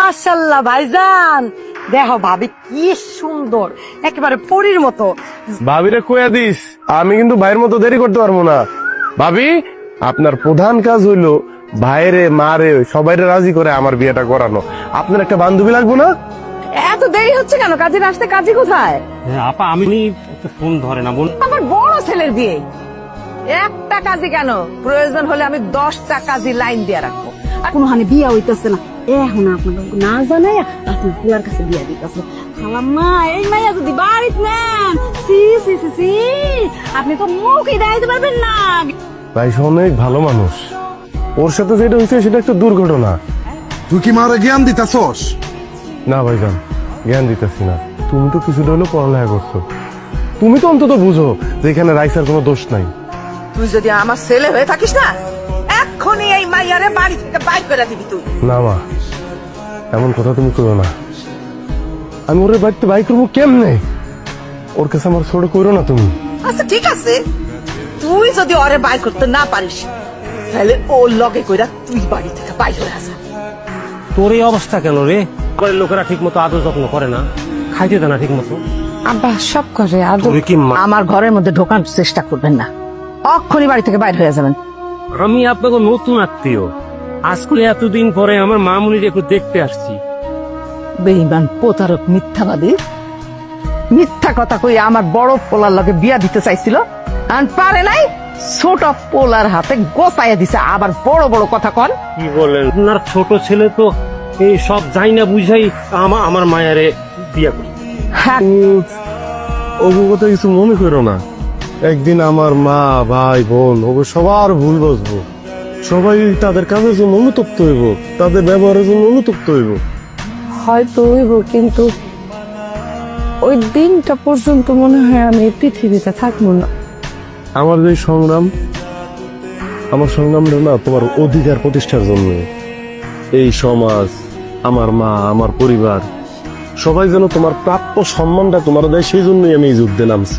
মাশাআল্লাহ ভাইজান, দেখো ভাবি কি সুন্দর, একেবারে পরীর মতো। ভাবিরে কইয়া দিস আমি কিন্তু ভাইয়ের মতো দেরি করতে পারবো না। ভাবি, আপনার প্রধান কাজ হইলো ভাইরে মারে সবাইরে রাজি করে আমার বিয়েটা করানো। আপনার একটা বান্ধবী লাগবো না? এত দেরি হচ্ছে কেন? কাজের আসতে, কাজী কোথায়? আপা আমি ফোন ধরে না বল। আমার বড় ছেলের বিয়ে, একটা কাজী কেন, প্রয়োজন হলে আমি 10টা কাজী লাইন দিয়ে রাখবো। কোনো হানে বিয়া হইতেছে না, এখন আপনার না জানাই আপনার পুলার কাছে বিয়া দিতেছে। খালাম্মা, এই মাইয়া যদি বাড়িতে নেন, সি সি সি সি, আপনি তো মুখই দেখাইতে পারবেন না। ভাই সে অনেক ভালো মানুষ, ওর সাথে যেটা হয়েছে সেটা একটা দুর্ঘটনা। তুই কি মারে জ্ঞান দিতাছস? না ভাইজান, জ্ঞান দিতেছি না। তুমি তো কিছুটা হলেও পড়ালেখা করছো, তুমি তো অন্তত বুঝো যে এখানে রাইসার কোনো দোষ নাই। তুই যদি আমার ছেলে হয়ে থাকিস না, এক্ষুনি এই মাইয়ারে বাড়ি থেকে বাইর করে দিবি তুই। না মা, এমন কথা তুমি করো না। আমি ওর বাড়িতে বাই করবো কেমনে? ওর কাছে আমার ছোট করো না তুমি। আচ্ছা ঠিক আছে, তুই যদি ওরে বাইর করতে না পারিস, তাহলে ওর লগে কইরা তুই বাড়ি থেকে বাইর হয়ে আসা। তোর এই অবস্থা কেন রে? ঘরের লোকেরা ঠিক মতো আদর যত্ন করে না, খাইতে দেয় না ঠিক মতো। আব্বা সব করে, তোরে কি আমার ঘরের মধ্যে ঢোকার চেষ্টা করবেন না, অক্ষণই বাড়ি থেকে বাইর হয়ে যাবেন। আমি আপনাকে নতুন আত্মীয়, আজকে এতদিন পরে আমার মামুনির একটু দেখতে আসছি। বেঈমান, প্রতারক, মিথ্যাবাদী, মিথ্যা কথা কই আমার বড় পোলার লগে বিয়া দিতে চাইছিল, আর পারে নাই, ছোট পোলার হাতে গোছাইয়া দিছে, আবার বড় বড় কথা কন। কি বলেন? আপনার ছোট ছেলে তো এই সব যাই না বুঝাই আমার মায়ারে বিয়া করে। হ্যাঁ, ওগো কথা কিছু মনে করো না। একদিন আমার মা, ভাই, বোন ওগো সবার ভুল বুঝবো, সবাই তাদের কাজের জন্য অনুতপ্ত হইব, তাদের ব্যবহারের জন্য অনুতপ্ত হইব। হয়তো হইব, কিন্তু ওই দিনটা পর্যন্ত মনে হয় আমি এই পৃথিবীতে থাকবো না। আমার যে সংগ্রাম, আমার সংগ্রামটা না তোমার অধিকার প্রতিষ্ঠার জন্য। এই সমাজ, আমার মা, আমার পরিবার সবাই যেন তোমার প্রাপ্য সম্মানটা তোমার দেয়, সেই জন্যই আমি এই যুদ্ধে নামছি।